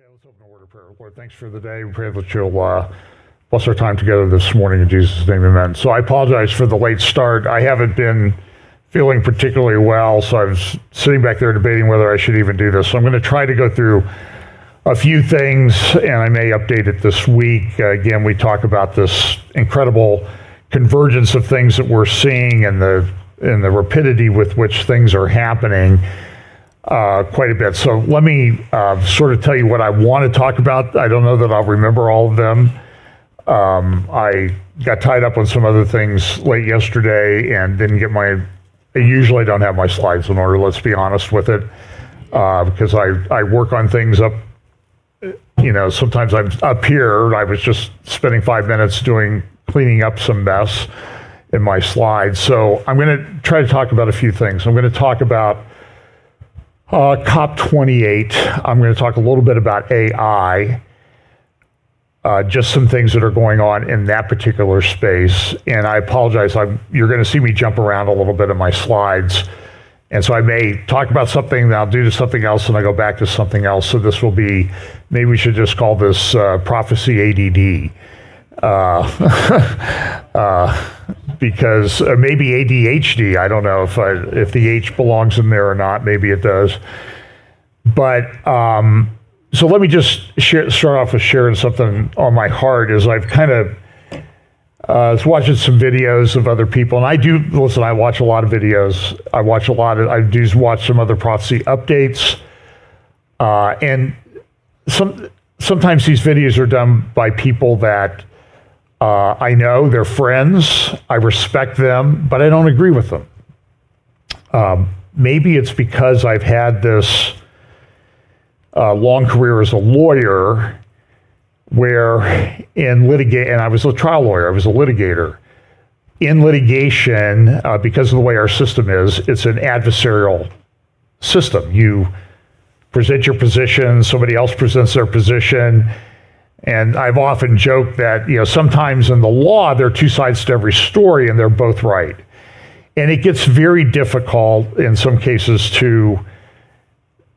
Okay, let's open a word of prayer. Lord, thanks for the day. We pray that you'll bless our time together this morning in Jesus' name, amen. So I apologize for the late start. I haven't been feeling particularly well, so I was sitting back there debating whether I should even do this. So I'm going to try to go through a few things, and I may update it this week. Again, we talk about this incredible convergence of things that we're seeing and the rapidity with which things are happening quite a bit. So let me sort of tell you what I want to talk about. I don't know that I'll remember all of them. I got tied up on some other things late yesterday and didn't get I usually don't have my slides in order, let's be honest with it, because I work on things up, sometimes I'm up here. I was just spending 5 minutes cleaning up some mess in my slides. So I'm going to try to talk about a few things. I'm going to talk about COP28. I'm going to talk a little bit about AI, just some things that are going on in that particular space. And I apologize, you're going to see me jump around a little bit in my slides. And so I may talk about something, then I'll do something else, and I go back to something else. So this will be, maybe we should just call this prophecy ADD. Because maybe ADHD, I don't know if the H belongs in there or not, maybe it does. But so let me just start off with sharing something on my heart. As I've kind of was watching some videos of other people, and I watch a lot of videos. I do watch some other prophecy updates, and sometimes these videos are done by people that I know, they're friends, I respect them, but I don't agree with them. Maybe it's because I've had this long career as a lawyer where and I was a trial lawyer, I was a litigator. In litigation, because of the way our system is, it's an adversarial system. You present your position, somebody else presents their position. And I've often joked that, sometimes in the law, there are two sides to every story and they're both right. And it gets very difficult in some cases to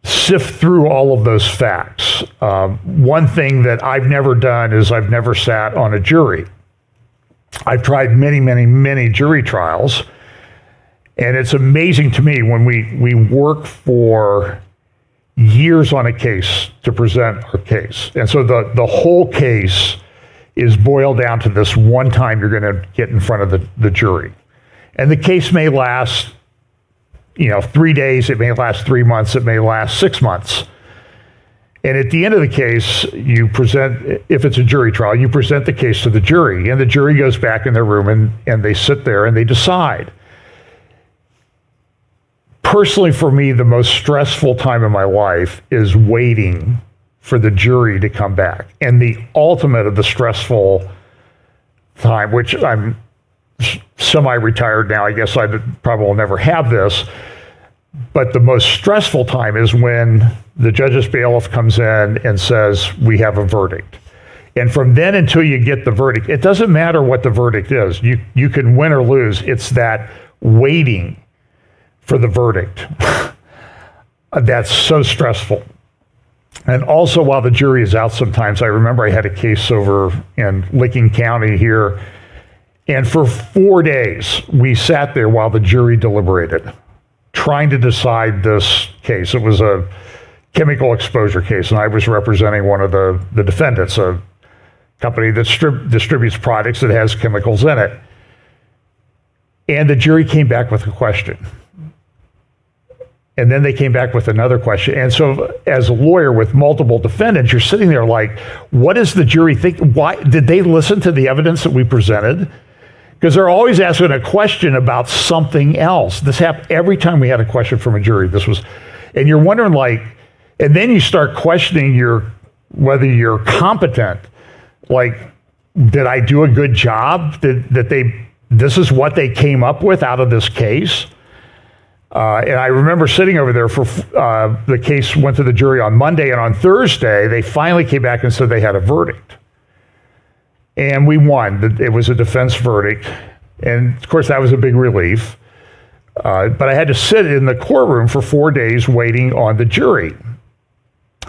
sift through all of those facts. One thing that I've never done is I've never sat on a jury. I've tried many, many, many jury trials. And it's amazing to me when we work for years on a case to present our case. And so the whole case is boiled down to this one time you're going to get in front of the jury. And the case may last, 3 days, it may last 3 months, it may last 6 months. And at the end of the case, you present, if it's a jury trial, you present the case to the jury, and the jury goes back in their room and they sit there and they decide. Personally, for me, the most stressful time in my life is waiting for the jury to come back. And the ultimate of the stressful time, which I'm semi-retired now, I guess I probably will never have this, but the most stressful time is when the judge's bailiff comes in and says, we have a verdict. And from then until you get the verdict, it doesn't matter what the verdict is. You can win or lose. It's that waiting for the verdict. That's so stressful. And also while the jury is out sometimes, I remember I had a case over in Licking County here, and for 4 days we sat there while the jury deliberated, trying to decide this case. It was a chemical exposure case, and I was representing one of the defendants, a company that distributes products that has chemicals in it. And the jury came back with a question. And then they came back with another question. And so as a lawyer with multiple defendants, you're sitting there like, what does the jury think? Why did they listen to the evidence that we presented? Because they're always asking a question about something else. This happened every time we had a question from a jury. And you're wondering and then you start questioning whether you're competent. Like, did I do a good job? This is what they came up with out of this case? And I remember sitting over there for the case went to the jury on Monday, and on Thursday, they finally came back and said they had a verdict. And we won. It was a defense verdict. And of course, that was a big relief. But I had to sit in the courtroom for 4 days waiting on the jury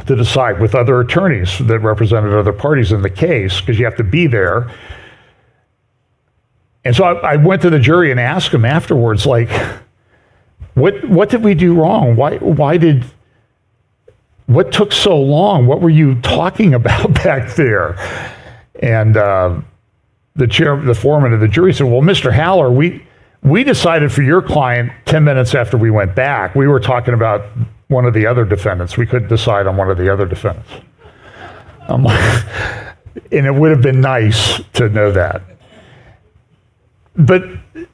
to decide with other attorneys that represented other parties in the case, because you have to be there. And so I went to the jury and asked them afterwards, like, what did we do wrong? What took so long? What were you talking about back there? And the foreman of the jury said, well, Mr. Haller, we decided for your client 10 minutes after we went back. We were talking about one of the other defendants. We couldn't decide on one of the other defendants. I'm like, and it would have been nice to know that. But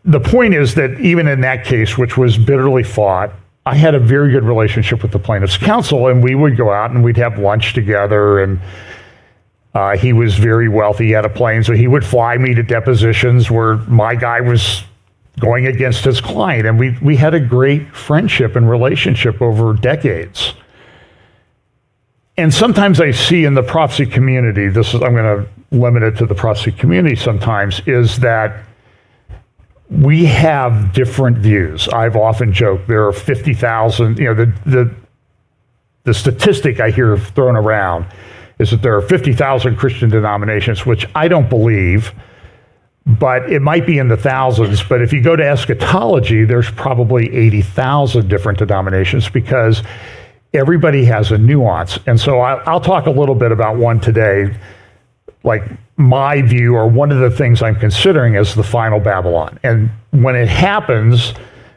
the point is that even in that case, which was bitterly fought, I had a very good relationship with the plaintiff's counsel, and we would go out and we'd have lunch together, and he was very wealthy. He had a plane, so he would fly me to depositions where my guy was going against his client, and we had a great friendship and relationship over decades. And sometimes I see in the prophecy community, I'm going to limit it to the prophecy community sometimes, is that we have different views. I've often joked there are 50,000, the statistic I hear thrown around is that there are 50,000 Christian denominations, which I don't believe, but it might be in the thousands. But if you go to eschatology, there's probably 80,000 different denominations because everybody has a nuance. And so I'll talk a little bit about one today, like my view, or one of the things I'm considering as the final Babylon. And when it happens,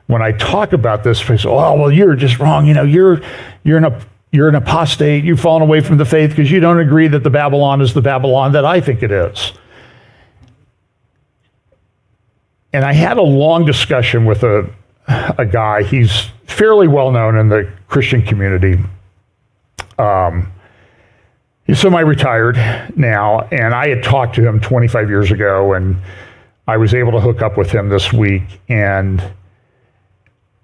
when I talk about this, people say, oh, well, you're just wrong. You're an apostate. You've fallen away from the faith because you don't agree that the Babylon is the Babylon that I think it is. And I had a long discussion with a guy. He's fairly well known in the Christian community. He's semi-retired now, and I had talked to him 25 years ago, and I was able to hook up with him this week, and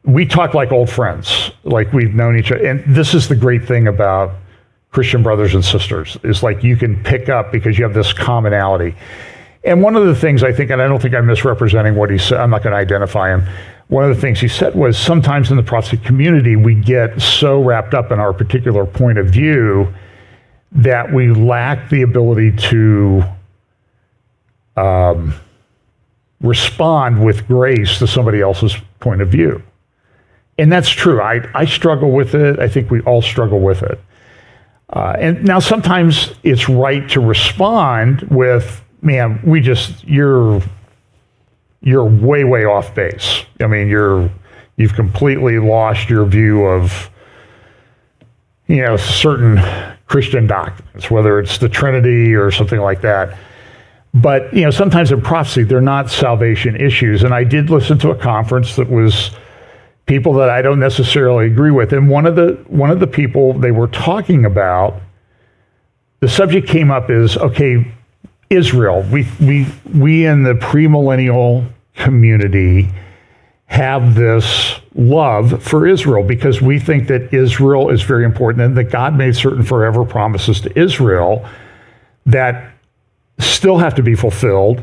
we talk like old friends, like we've known each other. And this is the great thing about Christian brothers and sisters, is like you can pick up because you have this commonality. And one of the things I think, and I don't think I'm misrepresenting what he said, I'm not going to identify him. One of the things he said was sometimes in the prophecy community, we get so wrapped up in our particular point of view that we lack the ability to respond with grace to somebody else's point of view. And that's true. I struggle with it. I think we all struggle with it. And now sometimes it's right to respond with, man, you're way, way off base. I mean, you've completely lost your view of, certain Christian doctrines, whether it's the Trinity or something like that. But, sometimes in prophecy, they're not salvation issues. And I did listen to a conference that was people that I don't necessarily agree with. And one of the people they were talking about, the subject came up is, okay, Israel. We in the premillennial community have this love for Israel because we think that Israel is very important and that God made certain forever promises to Israel that still have to be fulfilled,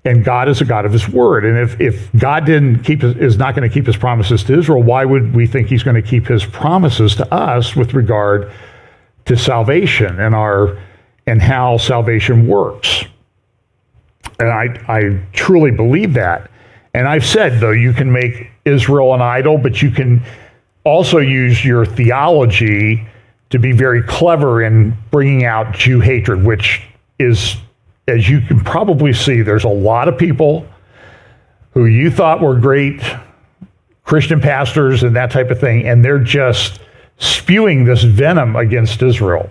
and God is a God of his word. And if God is not going to keep his promises to Israel, why would we think he's going to keep his promises to us with regard to salvation and how salvation works? And I truly believe that. And I've said, though, you can make Israel an idol, but you can also use your theology to be very clever in bringing out Jew hatred, which is, as you can probably see, there's a lot of people who you thought were great Christian pastors and that type of thing, and they're just spewing this venom against Israel.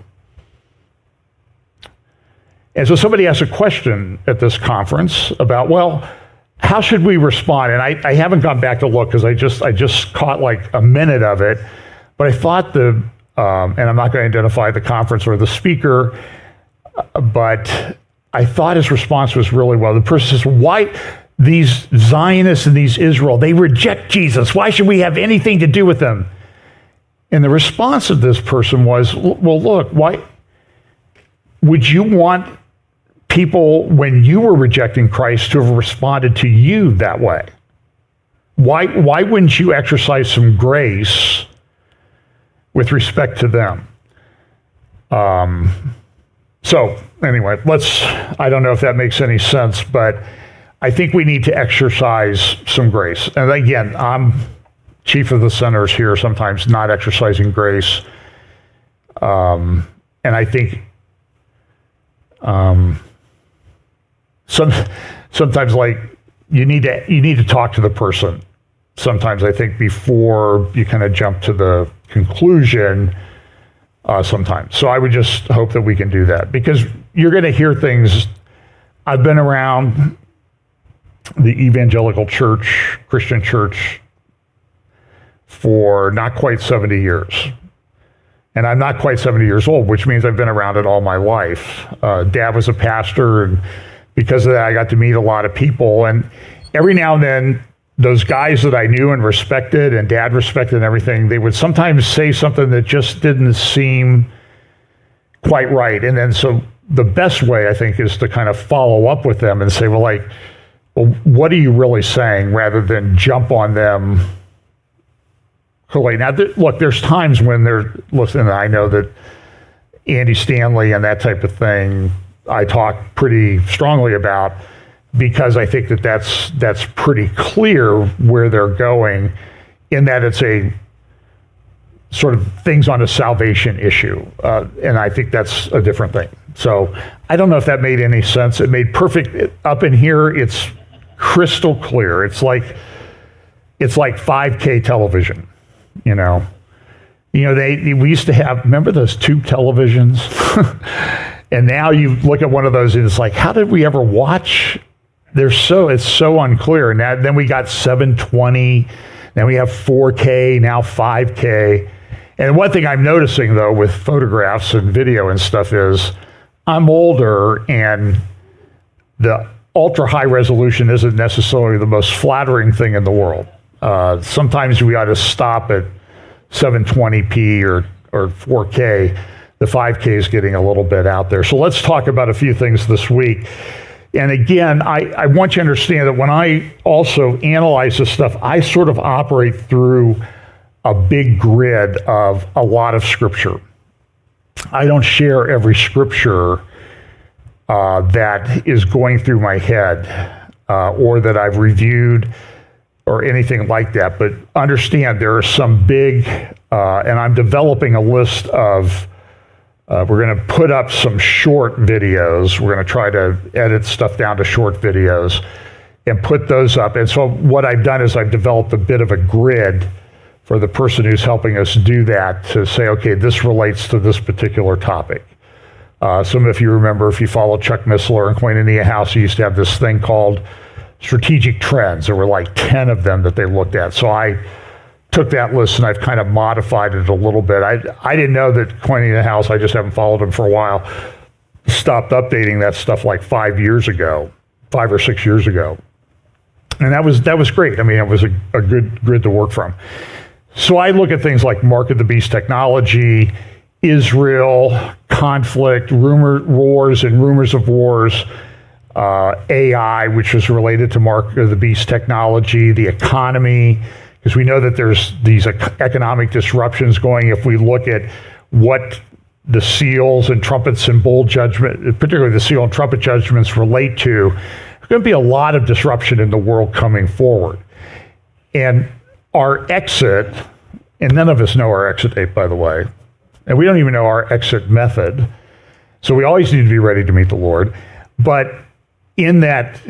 And so somebody asked a question at this conference about, well, how should we respond? And I haven't gone back to look because I just caught like a minute of it, but I thought and I'm not going to identify the conference or the speaker, but I thought his response was really well. The person says, why these Zionists and these Israel, they reject Jesus. Why should we have anything to do with them? And the response of this person was, well, look, why would you want people, when you were rejecting Christ, to have responded to you that way? Why wouldn't you exercise some grace with respect to them? So anyway, I don't know if that makes any sense, but I think we need to exercise some grace. And again, I'm chief of the sinners here, sometimes not exercising grace. And I think sometimes like you need to talk to the person. Sometimes I think before you kind of jump to the conclusion sometimes. So I would just hope that we can do that, because you're going to hear things. I've been around the evangelical church, Christian church, for not quite 70 years. And I'm not quite 70 years old, which means I've been around it all my life. Dad was a pastor, and because of that, I got to meet a lot of people. And every now and then, those guys that I knew and respected, and Dad respected and everything, they would sometimes say something that just didn't seem quite right. And then so the best way, I think, is to kind of follow up with them and say, well, what are you really saying, rather than jump on them. Now, look, there's times when listen, I know that Andy Stanley and that type of thing, I talk pretty strongly about, because I think that that's pretty clear where they're going, in that it's a sort of things on a salvation issue. And I think that's a different thing. So I don't know if that made any sense. It made perfect. Up in here, it's crystal clear. It's like 5K television, you know. We used to have, remember those tube televisions? And now you look at one of those and it's like, how did we ever watch? It's so unclear. And then we got 720, then we have 4K, now 5K. And one thing I'm noticing, though, with photographs and video and stuff is I'm older, and the ultra high resolution isn't necessarily the most flattering thing in the world. Sometimes we ought to stop at 720p or 4K. The 5K is getting a little bit out there. So let's talk about a few things this week. And again, I want you to understand that when I also analyze this stuff, I sort of operate through a big grid of a lot of scripture. I don't share every scripture that is going through my head or that I've reviewed or anything like that. But understand there are some big, and I'm developing a list of, we're going to put up some short videos. We're going to try to edit stuff down to short videos and put those up. And so what I've done is I've developed a bit of a grid for the person who's helping us do that, to say, okay, this relates to this particular topic. Some of you remember, if you follow Chuck Missler and Koinonia House, he used to have this thing called strategic trends. There were like 10 of them that they looked at. So I took that list and I've kind of modified it a little bit. I didn't know that Koinonia House, I just haven't followed them for a while, stopped updating that stuff like 5 or 6 years ago. And that was great. I mean, it was a good grid to work from. So I look at things like Mark of the Beast technology, Israel, conflict, wars and rumors of wars, AI, which is related to Mark of the Beast technology, the economy, because we know that there's these economic disruptions going. If we look at what the seals and trumpets and bowl judgment, particularly the seal and trumpet judgments, relate to, there's going to be a lot of disruption in the world coming forward. And our exit, and none of us know our exit date, by the way, and we don't even know our exit method, so we always need to be ready to meet the Lord. But in that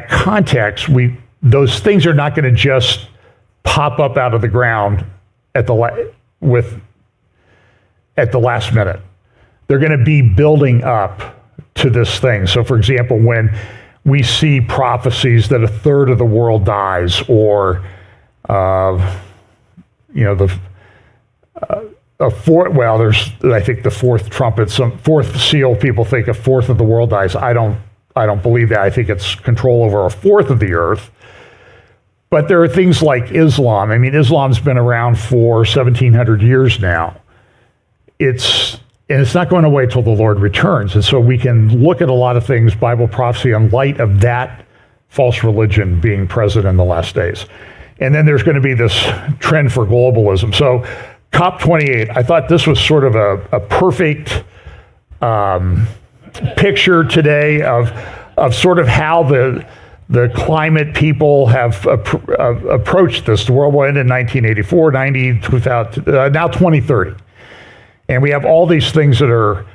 context, those things are not going to just pop up out of the ground at the last minute. They're going to be building up to this thing. So, for example, when we see prophecies that a third of the world dies, or there's, I think, the fourth trumpet, some fourth seal, people think a fourth of the world dies. I don't believe that. I think it's control over a fourth of the earth. But there are things like Islam. I mean, Islam's been around for 1,700 years now. It's not going away till the Lord returns. And so we can look at a lot of things, Bible prophecy, in light of that false religion being present in the last days. And then there's going to be this trend for globalism. So COP28, I thought this was sort of a perfect picture today of sort of how the climate people have approached this. The world will end in 1984, 90, 2000, now 2030. And we have all these things that are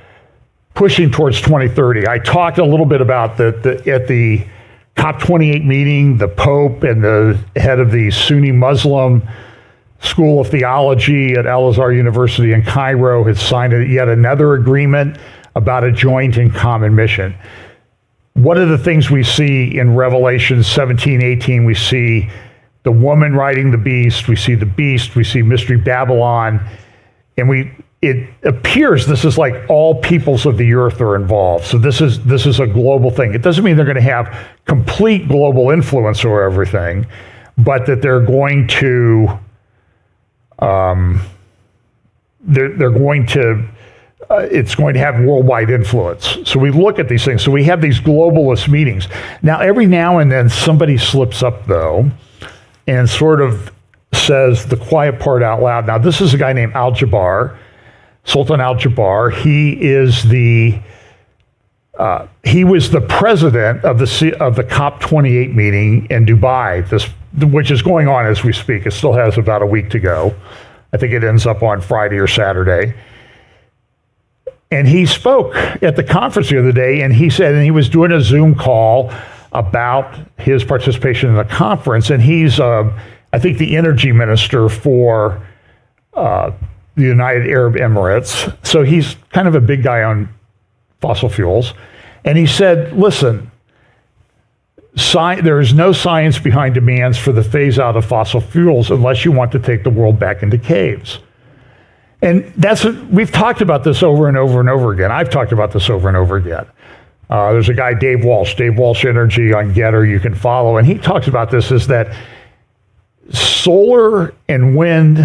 pushing towards 2030. I talked a little bit about at the COP28 meeting, the Pope and the head of the Sunni Muslim School of Theology at Al-Azhar University in Cairo had signed yet another agreement about a joint and common mission. One of the things we see in Revelation 17, 18, we see the woman riding the beast, we see the beast, we see Mystery Babylon, and it appears this is like all peoples of the earth are involved. So this is a global thing. It doesn't mean they're going to have complete global influence over everything, but that they're going to it's going to have worldwide influence. So we look at these things. So we have these globalist meetings. Now, every now and then somebody slips up, though, and sort of says the quiet part out loud. Now, this is a guy named Al-Jabbar, Sultan Al-Jabbar. He was the president of the COP28 meeting in Dubai, which is going on as we speak. It still has about a week to go. I think it ends up on Friday or Saturday. And he spoke at the conference the other day, and he said, and he was doing a Zoom call about his participation in the conference, and he's, I think, the energy minister for the United Arab Emirates. So he's kind of a big guy on fossil fuels. And he said, listen, there is no science behind demands for the phase out of fossil fuels unless you want to take the world back into caves. And we've talked about this over and over and over again. I've talked about this over and over again. There's a guy, Dave Walsh Energy on Getter, you can follow, and he talks about this, is that solar and wind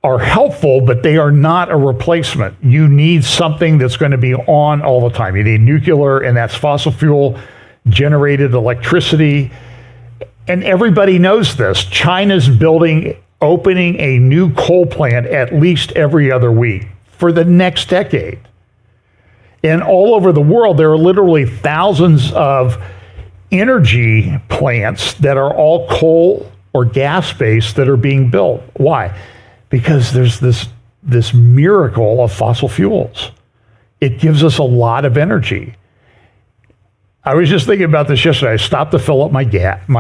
are helpful, but they are not a replacement. You need something that's going to be on all the time. You need nuclear, and that's fossil fuel generated electricity. And everybody knows this. China's opening a new coal plant at least every other week for the next decade. And all over the world, there are literally thousands of energy plants that are all coal or gas-based that are being built. Why? Because there's this miracle of fossil fuels. It gives us a lot of energy. I was just thinking about this yesterday. I stopped to fill up my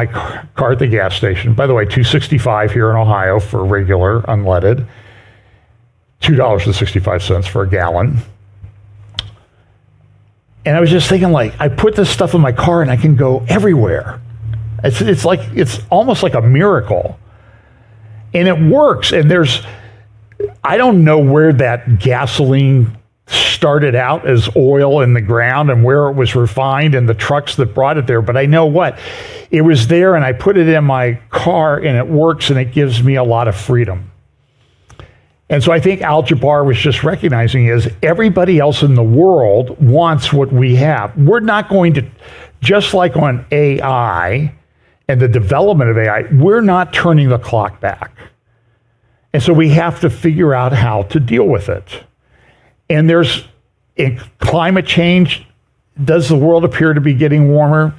car at the gas station. By the way, $2.65 here in Ohio for regular unleaded. $2.65 for a gallon. And I was just thinking, I put this stuff in my car and I can go everywhere. It's almost like a miracle. And it works. And I don't know where that gasoline started out as oil in the ground and where it was refined and the trucks that brought it there. But I know what? It was there, and I put it in my car, and it works, and it gives me a lot of freedom. And so I think Al-Jabbar was just recognizing is everybody else in the world wants what we have. We're not going to, just like on AI and the development of AI, we're not turning the clock back. And so we have to figure out how to deal with it. And in climate change, does the world appear to be getting warmer?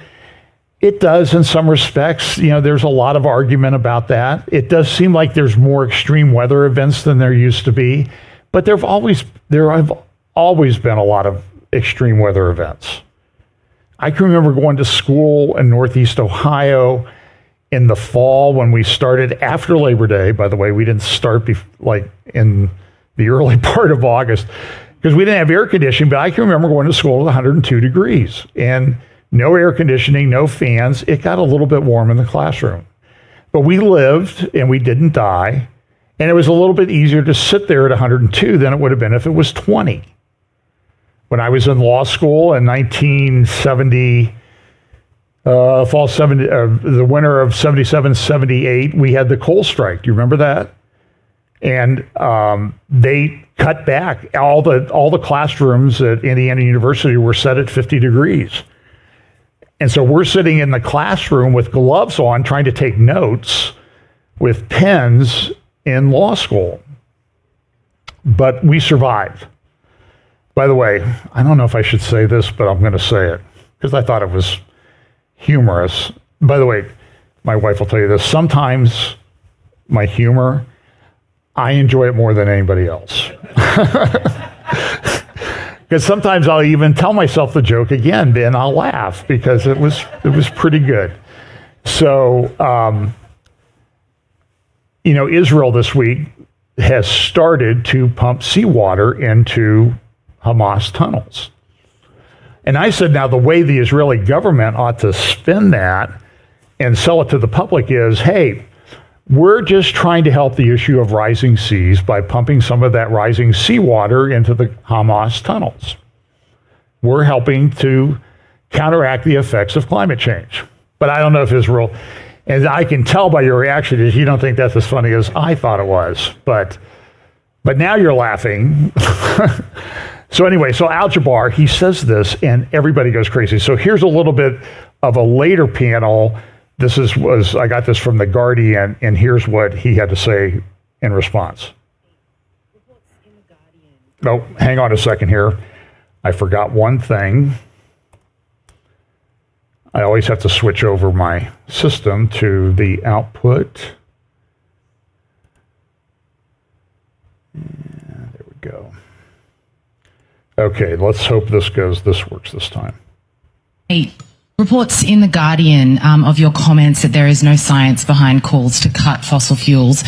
It does in some respects. There's a lot of argument about that. It does seem like there's more extreme weather events than there used to be, but there have always been a lot of extreme weather events. I can remember going to school in Northeast Ohio in the fall when we started after Labor Day. By the way, we didn't start in the early part of August, because we didn't have air conditioning, but I can remember going to school at 102 degrees and no air conditioning, no fans. It got a little bit warm in the classroom. But we lived and we didn't die. And it was a little bit easier to sit there at 102 than it would have been if it was 20. When I was in law school in 1970, the winter of 77, 78, we had the coal strike. Do you remember that? And they cut back. All the classrooms at Indiana University were set at 50 degrees. And so we're sitting in the classroom with gloves on trying to take notes with pens in law school. But we survived. By the way, I don't know if I should say this, but I'm going to say it because I thought it was humorous. By the way, my wife will tell you this. Sometimes my humor, I enjoy it more than anybody else. Because sometimes I'll even tell myself the joke again, and I'll laugh because it was pretty good. So, Israel this week has started to pump seawater into Hamas tunnels. And I said, now the way the Israeli government ought to spin that and sell it to the public is, hey, we're just trying to help the issue of rising seas by pumping some of that rising seawater into the Hamas tunnels. We're helping to counteract the effects of climate change. But I don't know if Israel, and I can tell by your reaction is you don't think that's as funny as I thought it was. But now you're laughing. So anyway, so Al-Jabbar, he says this and everybody goes crazy. So here's a little bit of a later panel. I got this from The Guardian, and here's what he had to say in response. Oh, hang on a second here. I forgot one thing. I always have to switch over my system to the output. And there we go. Okay, let's hope this works this time. Hey. Reports in The Guardian of your comments that there is no science behind calls to cut fossil fuels.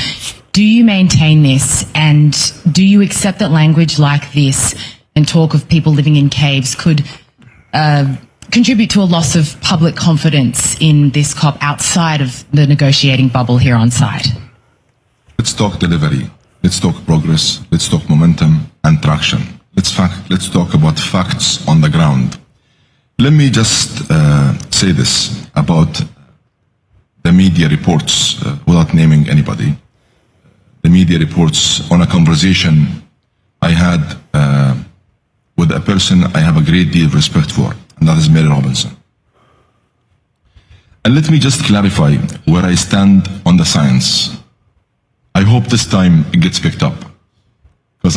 Do you maintain this, and do you accept that language like this and talk of people living in caves could contribute to a loss of public confidence in this COP outside of the negotiating bubble here on site? Let's talk delivery. Let's talk progress. Let's talk momentum and traction. Let's talk about facts on the ground. Let me just say this about the media reports, without naming anybody. The media reports on a conversation I had with a person I have a great deal of respect for, and that is Mary Robinson. And let me just clarify where I stand on the science. I hope this time it gets picked up, because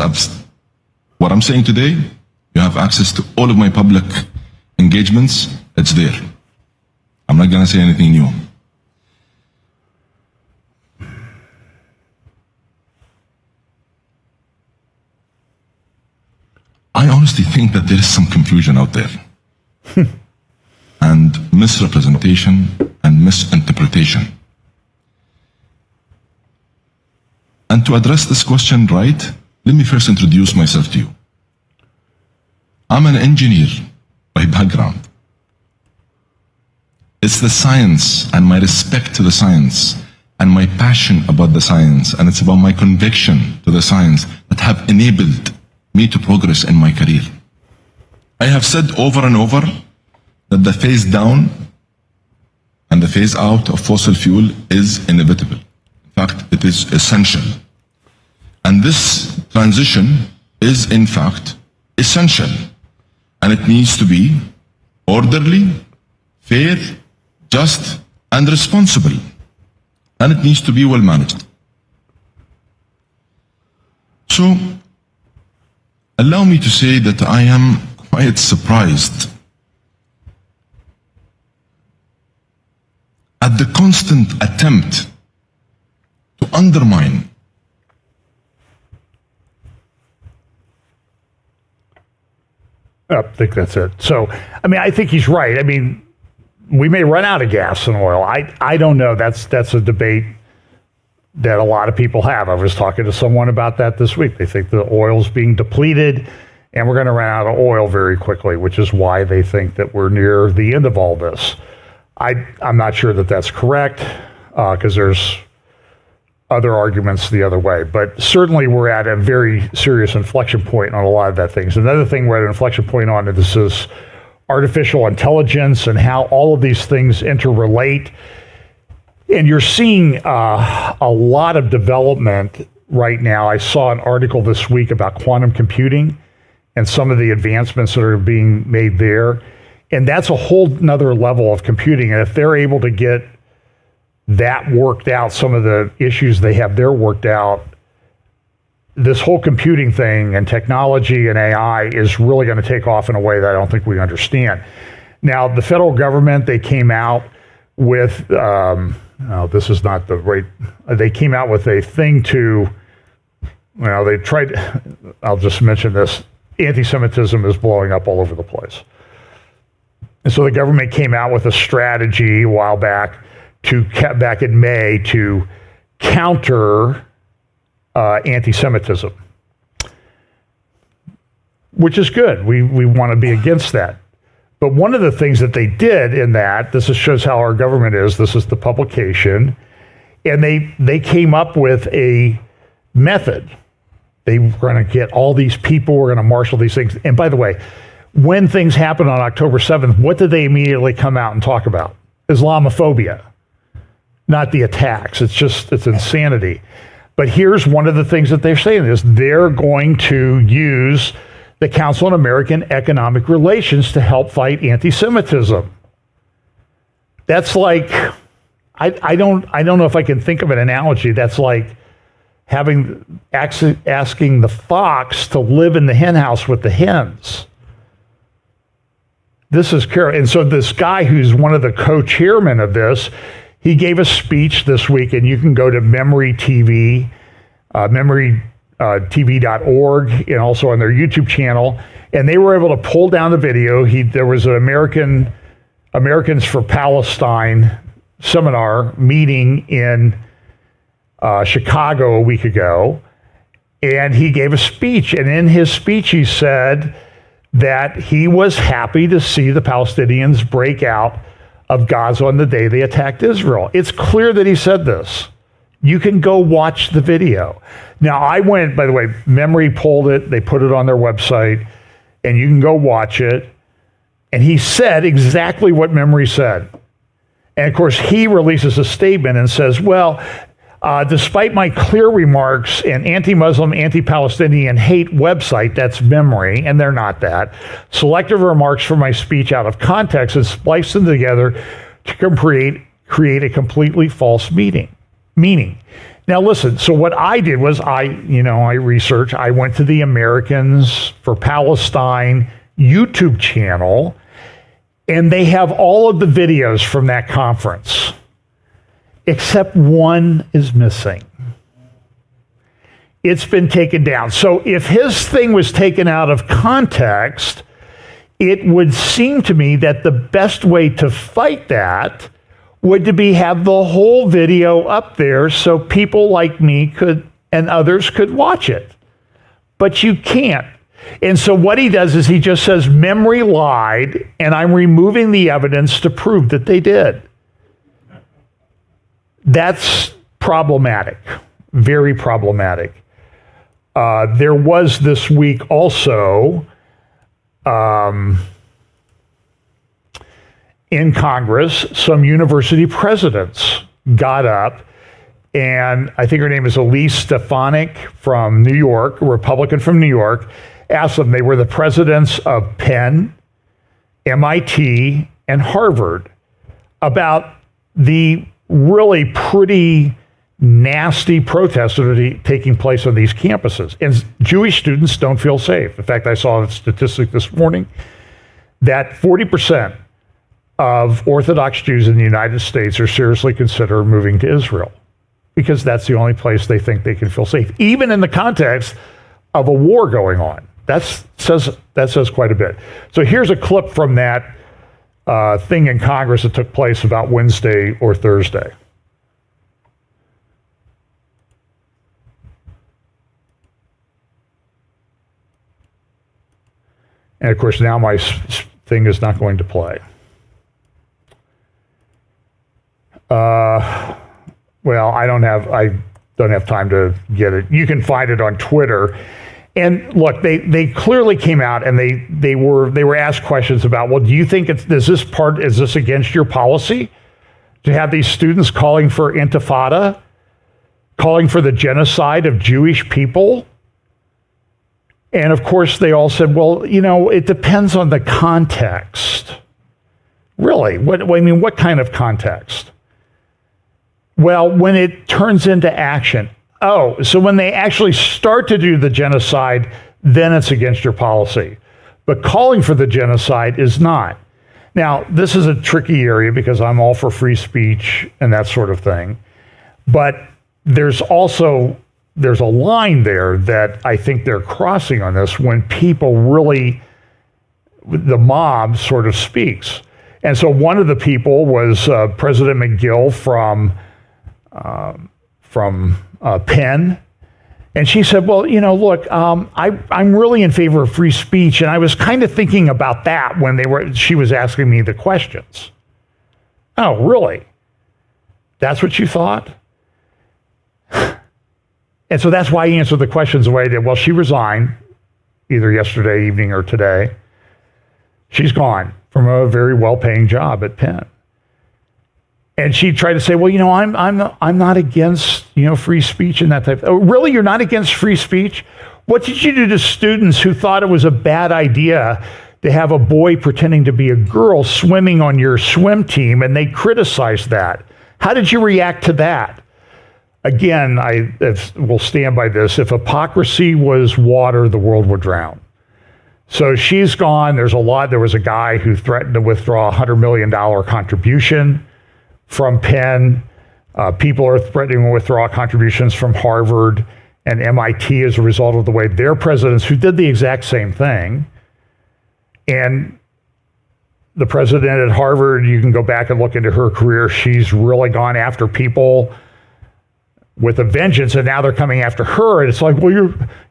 what I'm saying today, you have access to all of my public engagements, it's there. I'm not going to say anything new. I honestly think that there is some confusion out there and misrepresentation and misinterpretation. And to address this question right, let me first introduce myself to you. I'm an engineer by background. It's the science and my respect to the science and my passion about the science, and it's about my conviction to the science that have enabled me to progress in my career. I have said over and over that the phase down and the phase out of fossil fuel is inevitable. In fact, it is essential. And this transition is, in fact, essential. And it needs to be orderly, fair, just, and responsible. And it needs to be well managed. So, allow me to say that I am quite surprised at the constant attempt to undermine I think that's it. So, I think he's right. We may run out of gas and oil. I don't know. That's a debate that a lot of people have. I was talking to someone about that this week. They think the oil's being depleted and we're going to run out of oil very quickly, which is why they think that we're near the end of all this. I'm not sure that that's correct because there's other arguments the other way. But certainly we're at a very serious inflection point on a lot of that things. Another thing we're at an inflection point on, and this is artificial intelligence and how all of these things interrelate. And you're seeing a lot of development right now. I saw an article this week about quantum computing and some of the advancements that are being made there. And that's a whole nother level of computing. And if they're able to get that worked out, some of the issues they have there worked out, this whole computing thing and technology and AI is really going to take off in a way that I don't think we understand. Now, the federal government, they came out with, this is not the right, they came out with a thing to, well, they tried, I'll just mention this, anti-Semitism is blowing up all over the place. And so the government came out with a strategy a while back back in May to counter anti-Semitism, which is good. We want to be against that. But one of the things that they did in that, this shows how our government is, this is the publication, and they came up with a method. They were going to get all these people, we're going to marshal these things. And by the way, when things happened on October 7th, what did they immediately come out and talk about? Islamophobia, not the attacks. It's insanity. But here's one of the things that they're saying is they're going to use the Council on American Economic Relations to help fight anti-Semitism. That's like, I don't know if I can think of an analogy. That's like asking the fox to live in the hen house with the hens. This is Carol. And so this guy who's one of the co-chairmen of this, he gave a speech this week, and you can go to Memory TV, memorytv.org, and also on their YouTube channel. And they were able to pull down the video. There was an Americans for Palestine seminar meeting in Chicago a week ago, and he gave a speech. And in his speech, he said that he was happy to see the Palestinians break out of Gaza on the day they attacked Israel. It's clear that he said this. You can go watch the video. Now, I went, by the way, Memory pulled it, they put it on their website, and you can go watch it. And he said exactly what Memory said. And of course, he releases a statement and says, well, despite my clear remarks and anti-Muslim, anti-Palestinian hate website, that's Memory, and they're not that, selective remarks from my speech out of context and splice them together to create a completely false meaning. Now listen, so what I did was I researched, I went to the Americans for Palestine YouTube channel, and they have all of the videos from that conference. Except one is missing. It's been taken down. So if his thing was taken out of context, it would seem to me that the best way to fight that would to be have the whole video up there so people like me could and others could watch it. But you can't. And so what he does is he just says, Memory lied, and I'm removing the evidence to prove that they did. That's problematic, very problematic. There was this week also in Congress, some university presidents got up, and I think her name is Elise Stefanik from New York, a Republican from New York, asked them, they were the presidents of Penn, MIT, and Harvard, about the really pretty nasty protests that are taking place on these campuses. And Jewish students don't feel safe. In fact, I saw a statistic this morning that 40% of Orthodox Jews in the United States are seriously considering moving to Israel because that's the only place they think they can feel safe, even in the context of a war going on. That says quite a bit. So here's a clip from that thing in Congress that took place about Wednesday or Thursday. And of course, now my thing is not going to play. Well, I don't have time to get it. You can find it on Twitter. And look, they clearly came out and they were asked questions about, well, do you think is this against your policy to have these students calling for intifada, calling for the genocide of Jewish people? And of course, they all said, well, it depends on the context. Really? What kind of context? Well, when it turns into action. Oh, so when they actually start to do the genocide, then it's against your policy. But calling for the genocide is not. Now, this is a tricky area because I'm all for free speech and that sort of thing. But there's a line there that I think they're crossing on this when people really, the mob sort of speaks. And so one of the people was President McGill from Penn. And she said, well, look, I'm really in favor of free speech. And I was kind of thinking about that when she was asking me the questions. Oh, really? That's what you thought? And so that's why he answered the questions the way he did. Well, she resigned either yesterday evening or today. She's gone from a very well-paying job at Penn. And she tried to say, well, I'm not against, free speech and that type. Oh, really? You're not against free speech? What did you do to students who thought it was a bad idea to have a boy pretending to be a girl swimming on your swim team, and they criticized that? How did you react to that? Again, I will stand by this. If hypocrisy was water, the world would drown. So she's gone. There was a guy who threatened to withdraw a $100 million contribution from Penn. People are threatening to withdraw contributions from Harvard and MIT as a result of the way their presidents, who did the exact same thing. And the president at Harvard, you can go back and look into her career. She's really gone after people with a vengeance, and now they're coming after her. And it's like, well,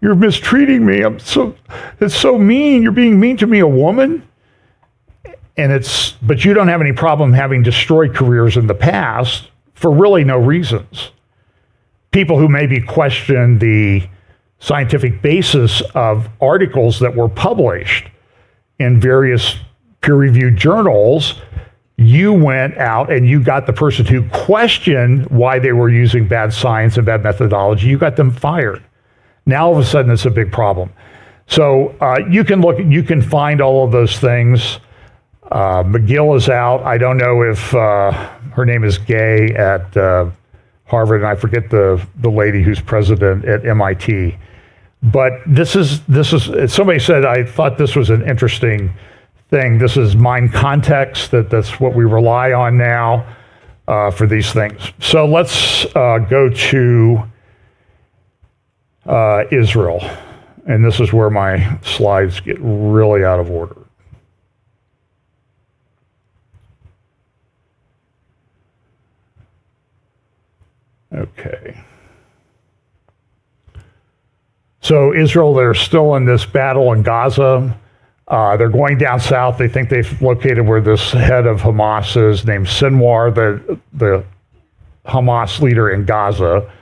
you're mistreating me. It's so mean. You're being mean to me, a woman. But you don't have any problem having destroyed careers in the past for really no reasons. People who maybe question the scientific basis of articles that were published in various peer-reviewed journals, you went out and you got the person who questioned why they were using bad science and bad methodology, you got them fired. Now all of a sudden it's a big problem. So you can find all of those things. McGill is out. I don't know if her name is Gay at Harvard, and I forget the lady who's president at MIT. But this is somebody said, I thought this was an interesting thing. This is mind context, that's what we rely on now for these things. So let's go to Israel. And this is where my slides get really out of order. Okay. So Israel, they're still in this battle in Gaza. They're going down south. They think they've located where this head of Hamas is, named Sinwar, the Hamas leader in Gaza.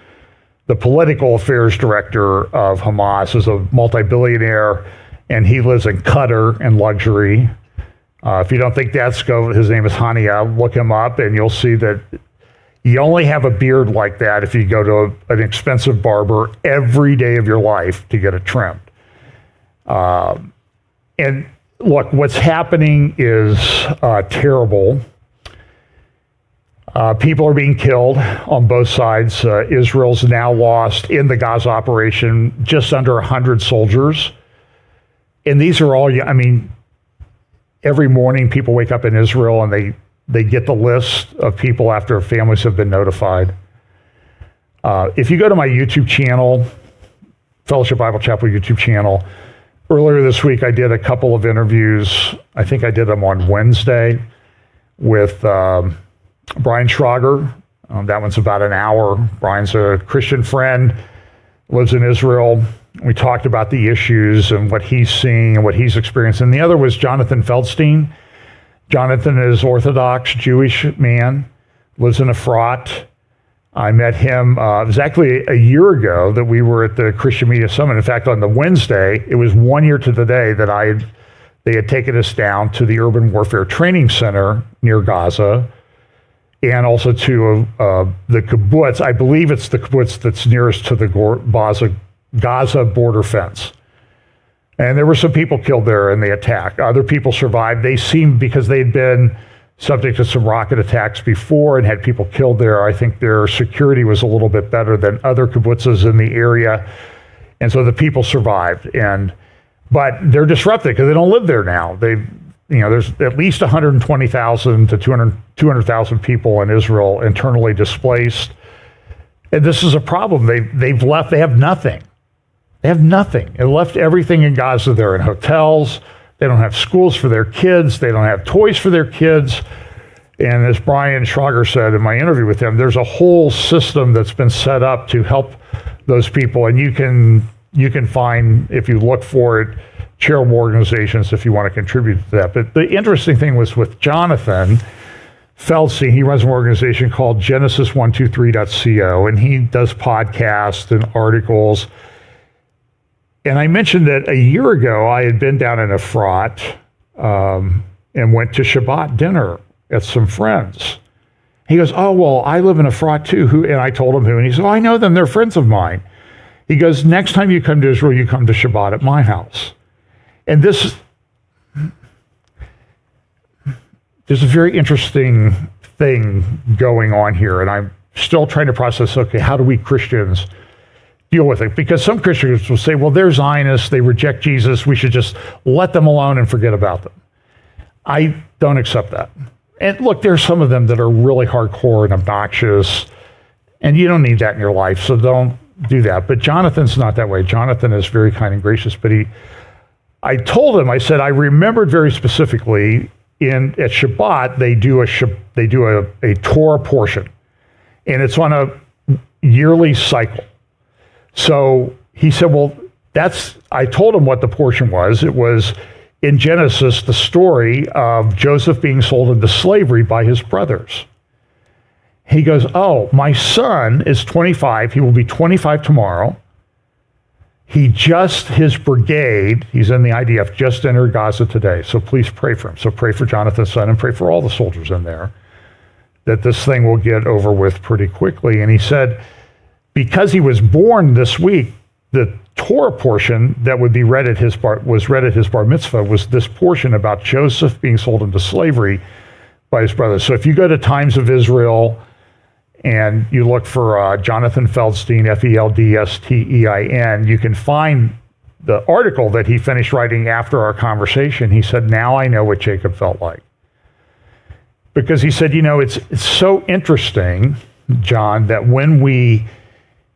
The political affairs director of Hamas is a multi-billionaire, and he lives in Qatar in luxury. If you don't think that's go, his name is Hania. Look him up, and you'll see that you only have a beard like that if you go to an expensive barber every day of your life to get it trimmed. And look, what's happening is terrible. People are being killed on both sides. Israel's now lost in the Gaza operation just under 100 soldiers. And these are all, every morning people wake up in Israel and they get the list of people after families have been notified. If you go to my YouTube channel, Fellowship Bible Chapel YouTube channel, earlier this week I did a couple of interviews. I think I did them on Wednesday with Brian Schrager. That one's about an hour. Brian's a Christian friend, lives in Israel. We talked about the issues and what he's seeing and what he's experiencing. The other was Jonathan Feldstein. Jonathan is Orthodox Jewish man, lives in Efrat. I met him exactly a year ago that we were at the Christian Media Summit. In fact, on the Wednesday, it was 1 year to the day that they had taken us down to the Urban Warfare Training Center near Gaza, and also to the kibbutz. I believe it's the kibbutz that's nearest to the Gaza border fence. And there were some people killed there in the attack. Other people survived. They seemed, because they'd been subject to some rocket attacks before and had people killed there. I think their security was a little bit better than other kibbutzes in the area. And so the people survived. But they're disrupted because they don't live there now. There's at least 120,000 to 200,000 people in Israel internally displaced. And this is a problem. They've left, they have nothing. They have nothing. They left everything in Gaza. They're in hotels. They don't have schools for their kids. They don't have toys for their kids. And as Brian Schrager said in my interview with him, there's a whole system that's been set up to help those people. And you can find, if you look for it, charitable organizations if you want to contribute to that. But the interesting thing was with Jonathan Feldstein. He runs an organization called Genesis123.co, and he does podcasts and articles. And I mentioned that a year ago I had been down in Efrat and went to Shabbat dinner at some friends. He goes, "Oh, well, I live in Efrat too." And I told him who, and he said, "Oh, I know them. They're friends of mine." He goes, "Next time you come to Israel, you come to Shabbat at my house." And there's a very interesting thing going on here, and I'm still trying to process, okay, how do we Christians deal with it? Because some Christians will say, well, they're Zionists, they reject Jesus, we should just let them alone and forget about them. I don't accept that. And look, there's some of them that are really hardcore and obnoxious, and you don't need that in your life, so don't do that. But Jonathan's not that way. Jonathan is very kind and gracious, but I told him, I said, I remembered very specifically at Shabbat, they do a Torah portion, and it's on a yearly cycle. So he said, well, I told him what the portion was. It was in Genesis, the story of Joseph being sold into slavery by his brothers. He goes, oh, my son is 25. He will be 25 tomorrow. His brigade, he's in the IDF, just entered Gaza today. So please pray for him. So pray for Jonathan's son and pray for all the soldiers in there, that this thing will get over with pretty quickly. And he said, because he was born this week, the Torah portion that would be read at his bar mitzvah was this portion about Joseph being sold into slavery by his brothers. So if you go to Times of Israel and you look for Jonathan Feldstein, Feldstein, you can find the article that he finished writing after our conversation. He said, now I know what Jacob felt like. Because he said, it's so interesting, John, that when we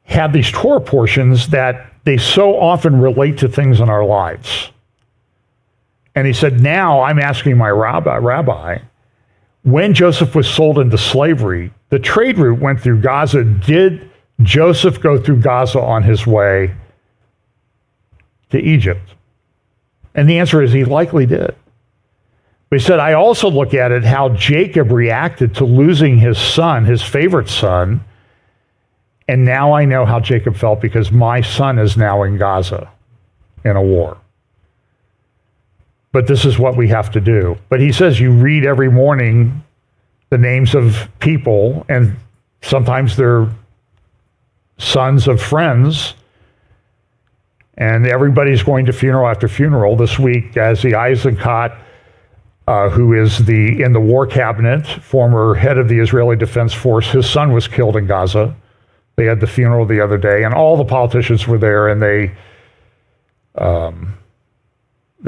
have these Torah portions, that they so often relate to things in our lives. And he said, now I'm asking my rabbi, when Joseph was sold into slavery, the trade route went through Gaza. Did Joseph go through Gaza on his way to Egypt? And the answer is he likely did. But he said, I also look at it how Jacob reacted to losing his son, his favorite son, and now I know how Jacob felt because my son is now in Gaza in a war. But this is what we have to do. But he says you read every morning the names of people, and sometimes they're sons of friends, and everybody's going to funeral after funeral. This week, Gazi Eisenkot, who is in the war cabinet, former head of the Israeli Defense Force, his son was killed in Gaza. They had the funeral the other day, and all the politicians were there, and they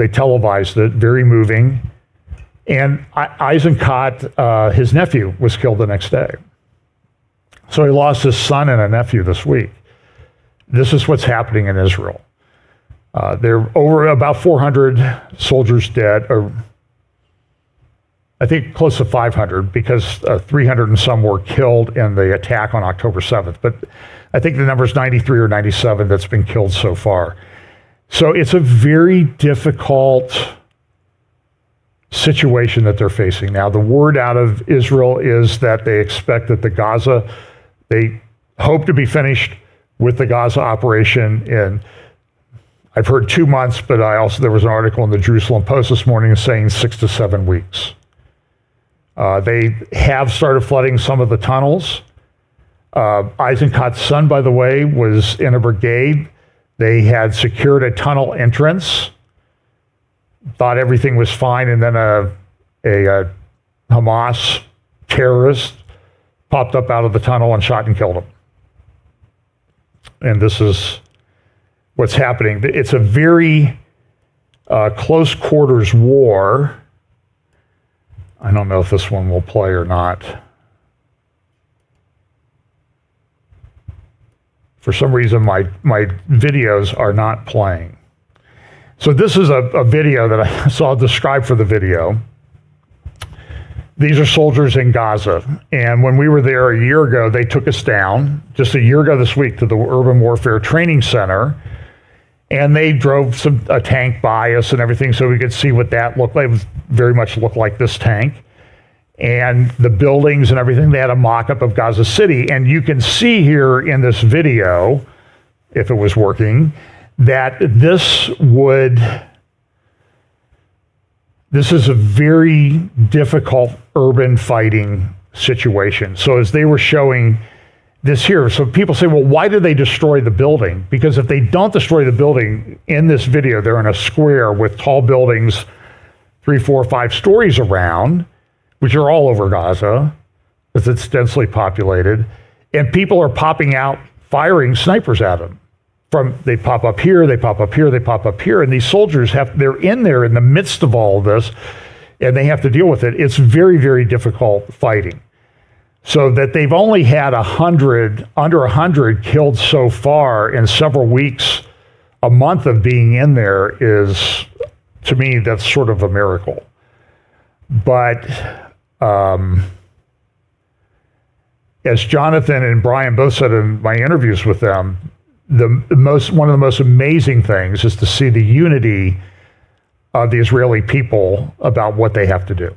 televised it, very moving. And Eisenkot, his nephew, was killed the next day. So he lost his son and a nephew this week. This is what's happening in Israel. There are over about 400 soldiers dead, or I think close to 500, because 300 and some were killed in the attack on October 7th. But I think the number is 93 or 97 that's been killed so far. So it's a very difficult situation that they're facing now. The word out of Israel is that they expect that they hope to be finished with the Gaza operation in, I've heard 2 months, but there was an article in the Jerusalem Post this morning saying 6 to 7 weeks. They have started flooding some of the tunnels. Eisenkot's son, by the way, was in a brigade. They had secured a tunnel entrance, thought everything was fine, and then a Hamas terrorist popped up out of the tunnel and shot and killed him. And this is what's happening. It's a very close quarters war. I don't know if this one will play or not. For some reason, my videos are not playing. So this is a video that I saw described for the video. These are soldiers in Gaza. And when we were there a year ago, they took us down, just a year ago this week, to the Urban Warfare Training Center. And they drove a tank by us and everything so we could see what that looked like. It very much looked like this tank. And the buildings and everything, they had a mock-up of Gaza City. And you can see here in this video, if it was working, that this is a very difficult urban fighting situation. So as they were showing this here, so people say, well, why did they destroy the building? Because if they don't destroy the building, in this video, they're in a square with tall buildings, 3, 4, 5 stories around, which are all over Gaza, because it's densely populated, and people are popping out, firing snipers at them. They pop up here, they pop up here, they pop up here, and these soldiers they're in there in the midst of all of this, and they have to deal with it. It's very, very difficult fighting. So that they've only had under 100 killed so far in several weeks, a month of being in there is, to me, that's sort of a miracle. But as Jonathan and Brian both said in my interviews with them, one of the most amazing things is to see the unity of the Israeli people about what they have to do.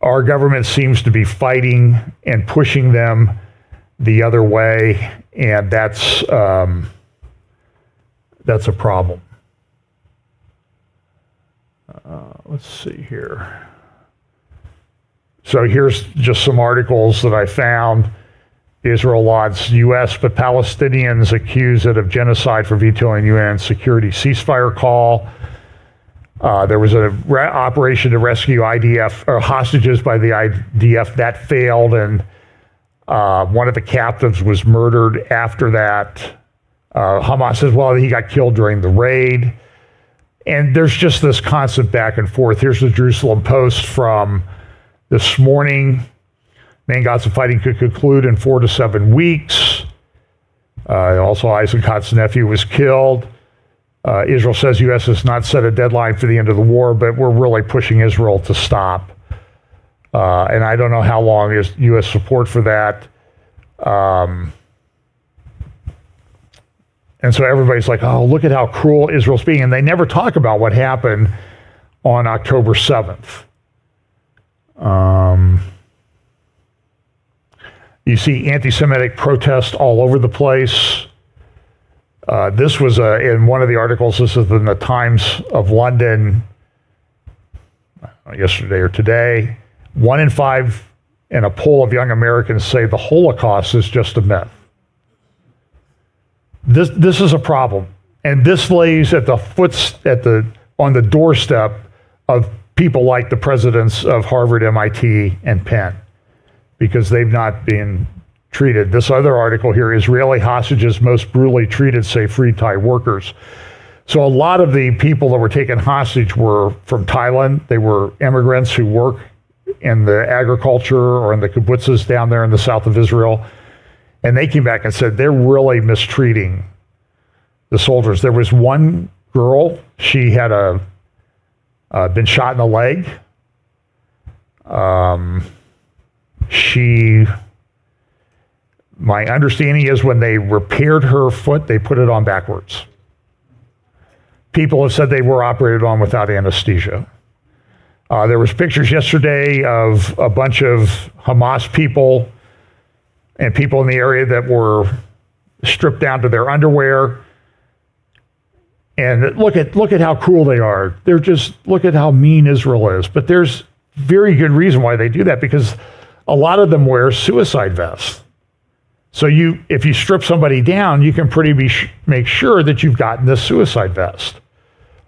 Our government seems to be fighting and pushing them the other way, and that's a problem. Let's see here. So here's just some articles that I found. Israel lauds U.S., but Palestinians accuse it of genocide for vetoing UN security ceasefire call. There was an operation to rescue IDF or hostages by the IDF that failed, and one of the captives was murdered after that. Hamas says, well, he got killed during the raid. And there's just this constant back and forth. Here's the Jerusalem Post from this morning. Main Gaza fighting could conclude in 4 to 7 weeks. Also, Eisenkot's nephew was killed. Israel says U.S. has not set a deadline for the end of the war, but we're really pushing Israel to stop. And I don't know how long is U.S. support for that. And so everybody's like, oh, look at how cruel Israel's being. And they never talk about what happened on October 7th. You see anti-Semitic protests all over the place. This was in one of the articles, this is in the Times of London yesterday or today. 1 in 5 in a poll of young Americans say the Holocaust is just a myth. This is a problem, and this lays on the doorstep of people like the presidents of Harvard, MIT, and Penn, because they've not been treated. This other article here, Israeli hostages most brutally treated, say free Thai workers. So a lot of the people that were taken hostage were from Thailand. They were immigrants who work in the agriculture or in the kibbutzes down there in the south of Israel. And they came back and said they're really mistreating the soldiers. There was one girl, she had been shot in the leg. My understanding is when they repaired her foot, they put it on backwards. People have said they were operated on without anesthesia. There was pictures yesterday of a bunch of Hamas people and people in the area that were stripped down to their underwear. And look at how cruel they are. Look at how mean Israel is. But there's very good reason why they do that, because a lot of them wear suicide vests. So if you strip somebody down, you can make sure that you've gotten this suicide vest.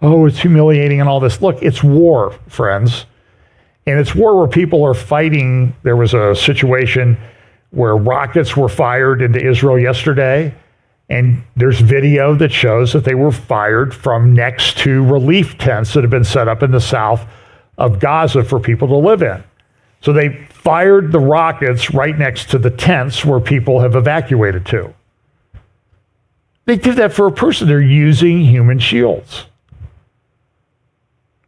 Oh, it's humiliating and all this. Look, it's war, friends. And it's war where people are fighting. There was a situation where rockets were fired into Israel yesterday, and there's video that shows that they were fired from next to relief tents that have been set up in the south of Gaza for people to live in. So they fired the rockets right next to the tents where people have evacuated to. They did that for a person. They're using human shields.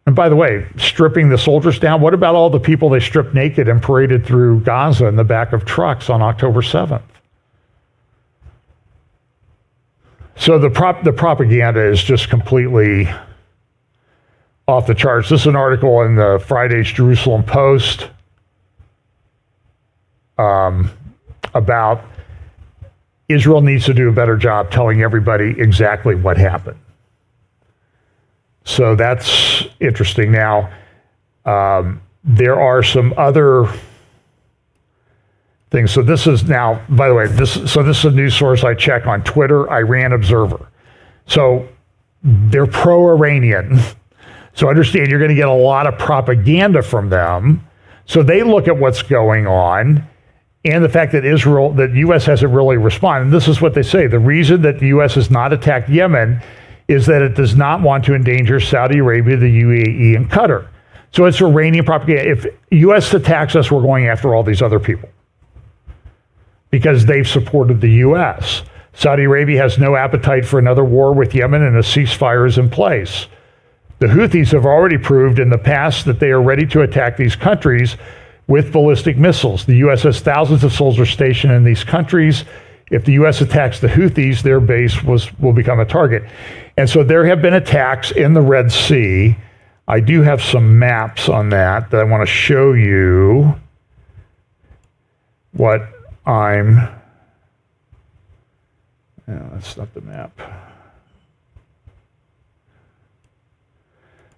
And by the way, stripping the soldiers down, what about all the people they stripped naked and paraded through Gaza in the back of trucks on October 7th? So the propaganda is just completely off the charts. This is an article in the Friday's Jerusalem Post about Israel needs to do a better job telling everybody exactly what happened. So that's interesting. Now, there are some other things. So this is now, by the way, this is a news source I check on Twitter, Iran Observer. So they're pro-Iranian. So understand you're going to get a lot of propaganda from them. So they look at what's going on and the fact that the U.S. hasn't really responded. And this is what they say. The reason that the U.S. has not attacked Yemen is that it does not want to endanger Saudi Arabia, the UAE, and Qatar. So it's Iranian propaganda. If U.S. attacks us, we're going after all these other people because they've supported the U.S. Saudi Arabia has no appetite for another war with Yemen, and a ceasefire is in place. The Houthis have already proved in the past that they are ready to attack these countries with ballistic missiles. The U.S. has thousands of soldiers stationed in these countries. If the U.S. attacks the Houthis, their base will become a target. And so there have been attacks in the Red Sea. I do have some maps on that I want to show you what that's not the map.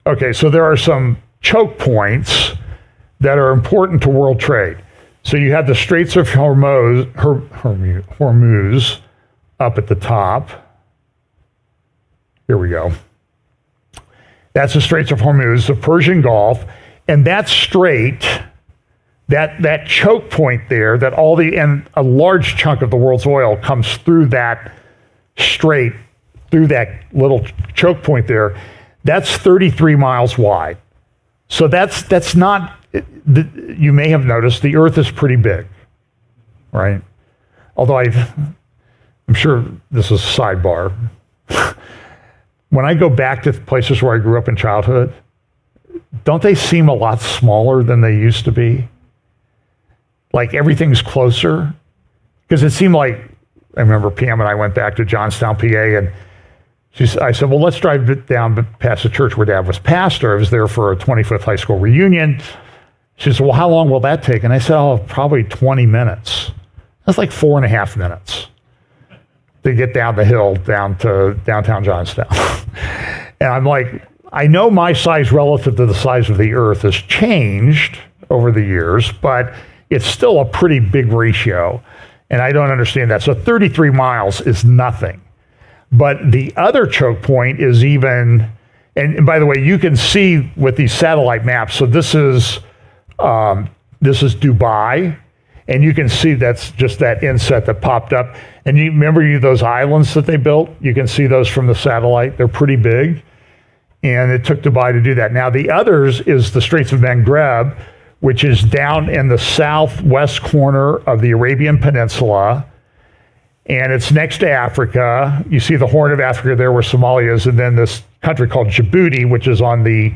Okay, so there are some choke points that are important to world trade. So you have the Straits of Hormuz up at the top. Here we go. That's the Straits of Hormuz, the Persian Gulf, and that strait, that choke point there, and a large chunk of the world's oil comes through that strait, through that little choke point there. That's 33 miles wide. So that's not, you may have noticed the Earth is pretty big, right? Although I'm sure this is a sidebar. When I go back to places where I grew up in childhood, don't they seem a lot smaller than they used to be? Like everything's closer? Because it seemed like, I remember Pam and I went back to Johnstown, PA, and I said, well, let's drive down past the church where Dad was pastor. I was there for a 25th high school reunion. She said, well, how long will that take? And I said, oh, probably 20 minutes. That's like 4.5 minutes to get down the hill down to downtown Johnstown. And I'm like, I know my size relative to the size of the Earth has changed over the years, but it's still a pretty big ratio. And I don't understand that. So 33 miles is nothing. But the other choke point is even, and by the way, you can see with these satellite maps. So this is Dubai, and you can see that's just that inset that popped up. And you remember those islands that they built? You can see those from the satellite. They're pretty big, and it took Dubai to do that. Now the others is the Straits of Maghreb, which is down in the southwest corner of the Arabian Peninsula. And it's next to Africa. You see the Horn of Africa there where Somalia is, and then this country called Djibouti, which is on the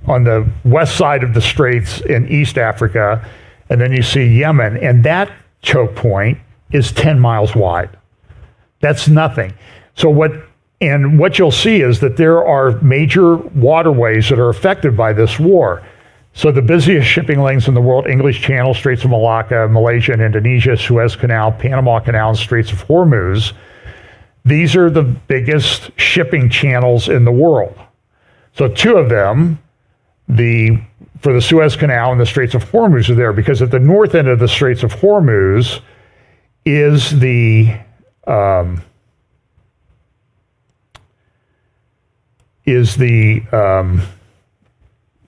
on the west side of the Straits in East Africa. And then you see Yemen, and that choke point is 10 miles wide. That's nothing. So what you'll see is that there are major waterways that are affected by this war. So the busiest shipping lanes in the world, English Channel, Straits of Malacca, Malaysia and Indonesia, Suez Canal, Panama Canal, and Straits of Hormuz. These are the biggest shipping channels in the world. So two of them, for the Suez Canal and the Straits of Hormuz are there because at the north end of the Straits of Hormuz is the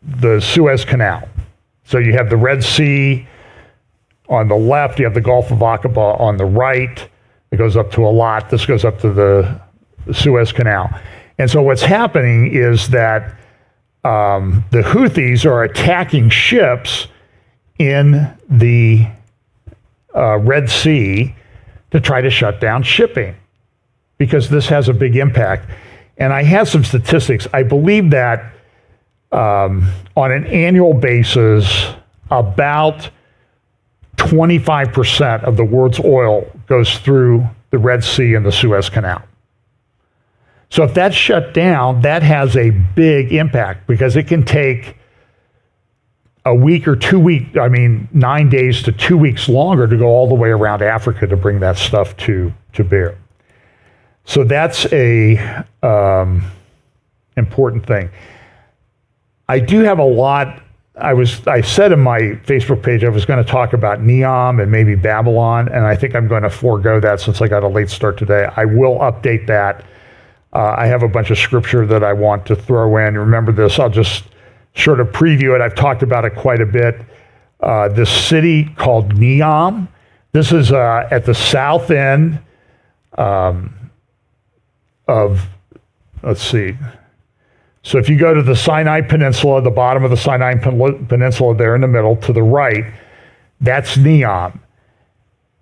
the Suez Canal. So you have the Red Sea on the left, you have the Gulf of Aqaba on the right. It goes up to Eilat. This goes up to the Suez Canal. And so what's happening is that the Houthis are attacking ships in the Red Sea to try to shut down shipping, because this has a big impact. And I have some statistics. I believe that on an annual basis, about 25% of the world's oil goes through the Red Sea and the Suez Canal. So if that's shut down, that has a big impact, because it can take a week or 2 weeks, 9 days to 2 weeks longer to go all the way around Africa to bring that stuff to bear. So that's a important thing. I do have a lot. I said in my Facebook page I was going to talk about Neom and maybe Babylon, and I think I'm going to forego that since I got a late start today. I will update that. I have a bunch of scripture that I want to throw in. Remember this, I'll just sort of preview it. I've talked about it quite a bit. This city called Neom. This is at the south end of, let's see. So if you go to the Sinai Peninsula, the bottom of the Sinai Peninsula there in the middle, to the right, that's Neom.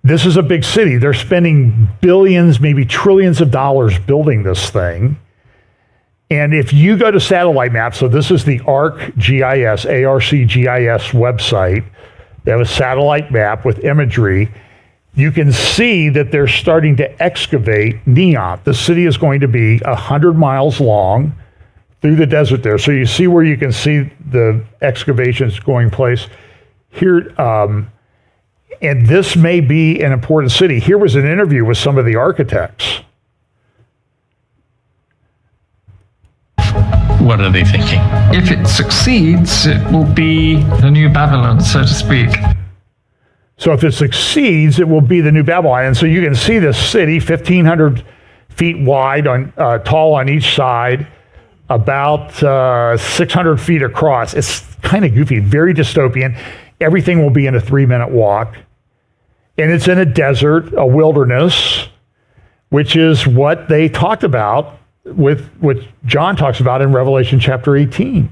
This is a big city. They're spending billions, maybe trillions of dollars building this thing. And if you go to satellite maps, so this is the ArcGIS website. They have a satellite map with imagery. You can see that they're starting to excavate Neom. The city is going to be 100 miles long through the desert there. So you see where you can see the excavations going place. Here, and this may be an important city. Here was an interview with some of the architects. What are they thinking? If it succeeds, it will be the new Babylon, so to speak. So if it succeeds, it will be the new Babylon. And so you can see this city, 1,500 feet wide, tall on each side, about 600 feet across. It's kind of goofy, very dystopian. Everything will be in a 3-minute walk. And it's in a desert, a wilderness, which is what they talked about with what John talks about in Revelation chapter 18.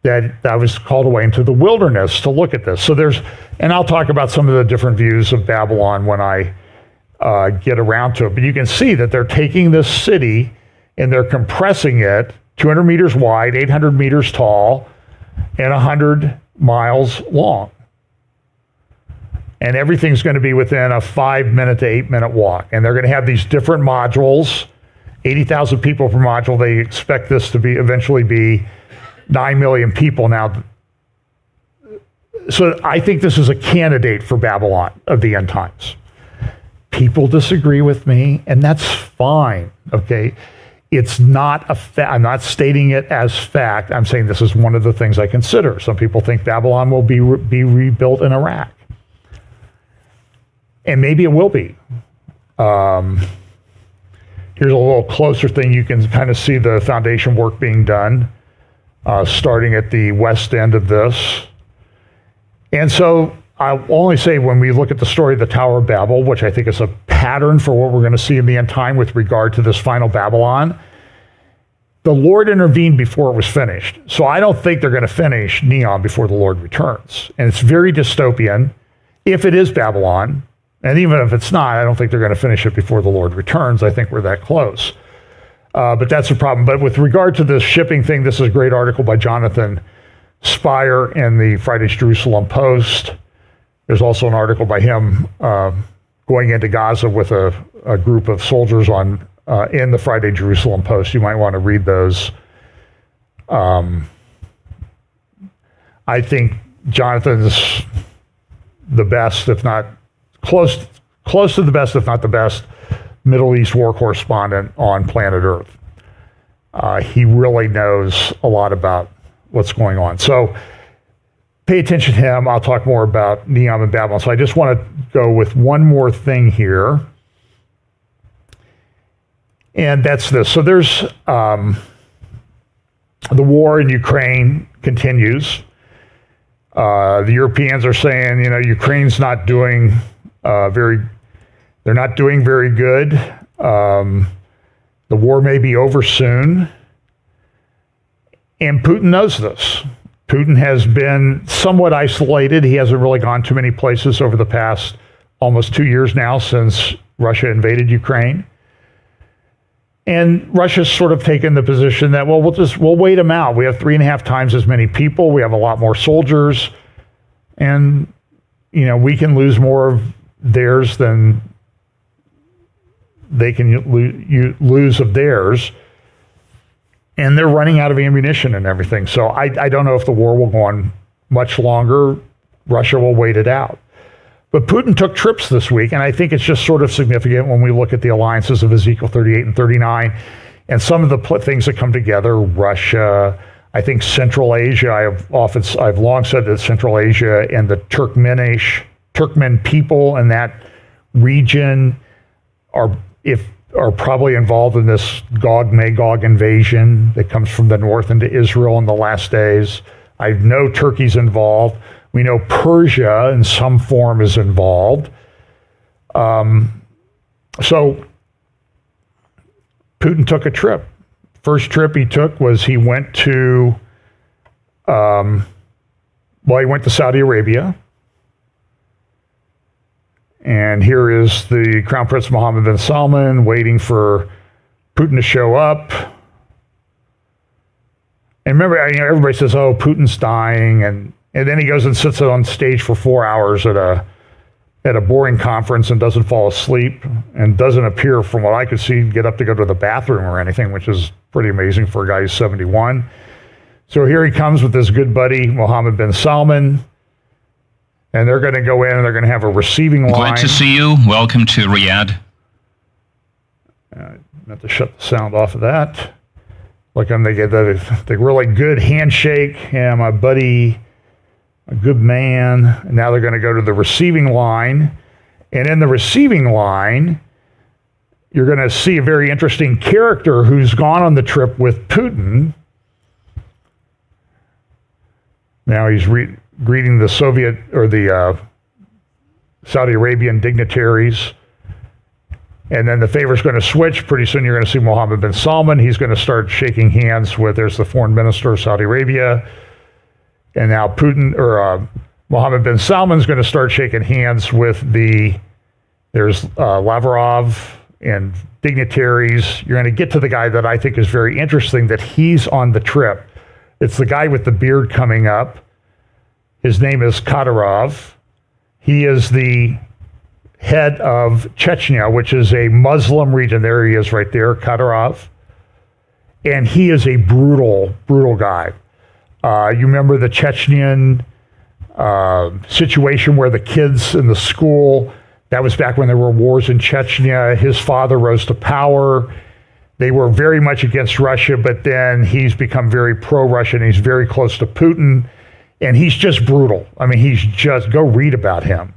That I was called away into the wilderness to look at this. So and I'll talk about some of the different views of Babylon when I get around to it. But you can see that they're taking this city and they're compressing it 200 meters wide, 800 meters tall, and 100 miles long. And everything's going to be within a 5-minute to 8-minute walk. And they're going to have these different modules, 80,000 people per module. They expect this to eventually be 9 million people now. So I think this is a candidate for Babylon of the end times. People disagree with me, and that's fine, okay? It's not a fact. I'm not stating it as fact. I'm saying this is one of the things I consider. Some people think Babylon will be rebuilt in Iraq. And maybe it will be. Here's a little closer thing. You can kind of see the foundation work being done, starting at the west end of this. And so I'll only say when we look at the story of the Tower of Babel, which I think is a pattern for what we're going to see in the end time with regard to this final Babylon, the Lord intervened before it was finished. So I don't think they're going to finish Neom before the Lord returns. And it's very dystopian if it is Babylon. And even if it's not, I don't think they're going to finish it before the Lord returns. I think we're that close. But that's a problem. But with regard to this shipping thing, this is a great article by Jonathan Spire in the Friday's Jerusalem Post. There's also an article by him going into Gaza with a group of soldiers in the Friday Jerusalem Post. You might want to read those. I think Jonathan's the best, if not close to the best, if not the best, Middle East war correspondent on planet Earth. He really knows a lot about what's going on. So pay attention to him. I'll talk more about Neom and Babylon. So I just want to go with one more thing here. And that's this. So there's the war in Ukraine continues. The Europeans are saying, Ukraine's not doing they're not doing very good. The war may be over soon. And Putin knows this. Putin has been somewhat isolated. He hasn't really gone too many places over the past almost 2 years now since Russia invaded Ukraine. And Russia's sort of taken the position that, well, we'll wait them out. We have 3.5 times as many people. We have a lot more soldiers. And, we can lose more of theirs than they can lose of theirs. And they're running out of ammunition and everything. So I don't know if the war will go on much longer. Russia will wait it out. But Putin took trips this week, and I think it's just sort of significant when we look at the alliances of Ezekiel 38 and 39 and some of the things that come together. Russia, I think Central Asia, I've long said that Central Asia and the Turkmen people in that region are probably involved in this Gog-Magog invasion that comes from the north into Israel in the last days. I know Turkey's involved. We know Persia in some form is involved. So Putin took a trip. First trip he took was he went to Saudi Arabia. And here is the Crown Prince Mohammed bin Salman waiting for Putin to show up. And remember, everybody says, oh, Putin's dying. And then he goes and sits on stage for 4 hours at a boring conference and doesn't fall asleep and doesn't appear, from what I could see, get up to go to the bathroom or anything, which is pretty amazing for a guy who's 71. So here he comes with his good buddy, Mohammed bin Salman. And they're going to go in and they're going to have a receiving line. Glad to see you. Welcome to Riyadh. I have to shut the sound off of that. Look, they get the really good handshake. Yeah, my buddy, a good man. And now they're going to go to the receiving line. And in the receiving line, you're going to see a very interesting character who's gone on the trip with Putin. Now he's greeting the Soviet or the Saudi Arabian dignitaries. And then the favor's going to switch. Pretty soon you're going to see Mohammed bin Salman. He's going to start shaking hands with, there's the foreign minister of Saudi Arabia. And now Mohammed bin Salman's going to start shaking hands with there's Lavrov and dignitaries. You're going to get to the guy that I think is very interesting, that he's on the trip. It's the guy with the beard coming up. His name is Kadyrov. He is the head of Chechnya, which is a Muslim region. There he is right there, Kadyrov. And he is a brutal, brutal guy. You remember the Chechen situation where the kids in the school, that was back when there were wars in Chechnya. His father rose to power. They were very much against Russia, but then he's become very pro-Russian. He's very close to Putin, and he's just brutal. I mean, go read about him.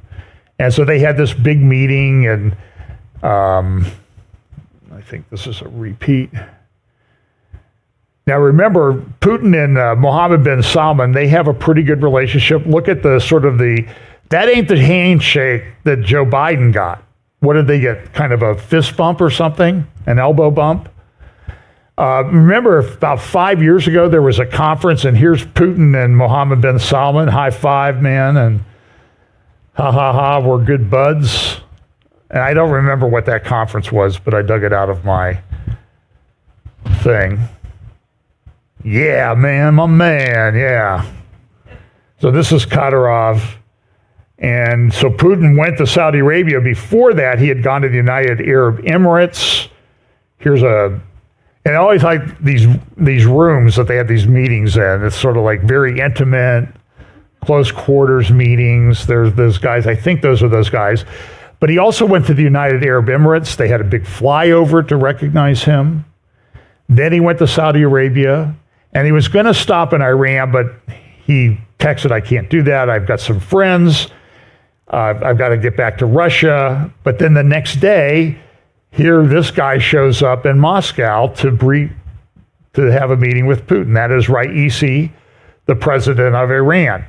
And so they had this big meeting, and I think this is a repeat. Now, remember, Putin and Mohammed bin Salman, they have a pretty good relationship. Look at that ain't the handshake that Joe Biden got. What did they get? Kind of a fist bump or something? An elbow bump? Remember, about 5 years ago, there was a conference, and here's Putin and Mohammed bin Salman, high five, man, and ha ha ha, we're good buds. And I don't remember what that conference was, but I dug it out of my thing. Yeah, man, my man, yeah. So this is Kadyrov. And so Putin went to Saudi Arabia. Before that, he had gone to the United Arab Emirates. And I always like these rooms that they have these meetings in. It's sort of like very intimate, close quarters meetings. There's those guys. I think those are those guys. But he also went to the United Arab Emirates. They had a big flyover to recognize him. Then he went to Saudi Arabia. And he was going to stop in Iran, but he texted, I can't do that. I've got some friends. I've got to get back to Russia. But then the next day, here this guy shows up in Moscow to have a meeting with Putin. That is Raisi, the president of Iran.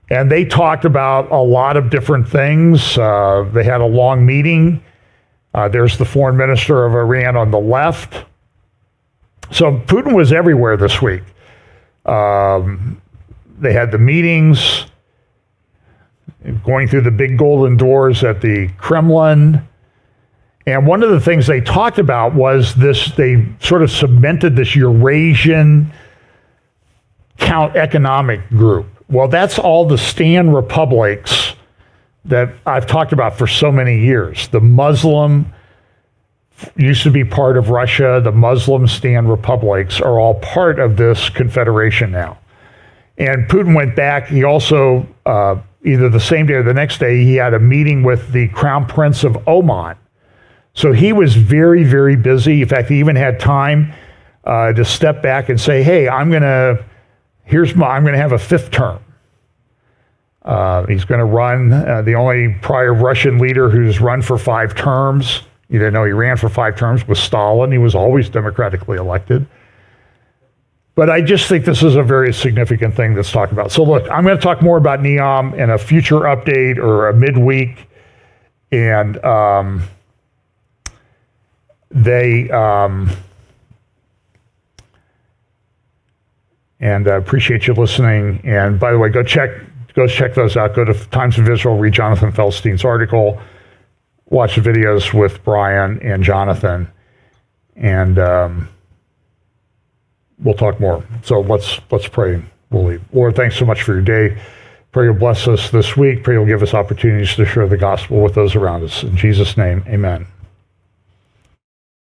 And they talked about a lot of different things. They had a long meeting. There's the foreign minister of Iran on the left. So Putin was everywhere this week. They had the meetings, going through the big golden doors at the Kremlin. And one of the things they talked about was this, they sort of cemented this Eurasian economic group. Well, that's all the Stan republics that I've talked about for so many years. The Muslim used to be part of Russia. The Muslim Stan republics are all part of this confederation now. And Putin went back. He also, either the same day or the next day, he had a meeting with the Crown Prince of Oman. So he was very, very busy. In fact, he even had time to step back and say, hey, I'm going to have a fifth term. He's going to run, the only prior Russian leader who's run for 5 terms. You didn't know he ran for 5 terms was Stalin. He was always democratically elected. But I just think this is a very significant thing that's talked about. So look, I'm going to talk more about NEOM in a future update or a midweek. And and I appreciate you listening. And by the way, go check those out. Go to Times of Israel, read Jonathan Feldstein's article, watch the videos with Brian and Jonathan, and we'll talk more. So let's pray. We'll leave. Lord, thanks so much for your day. Pray you'll bless us this week. Pray you'll give us opportunities to share the gospel with those around us. In Jesus' name, amen.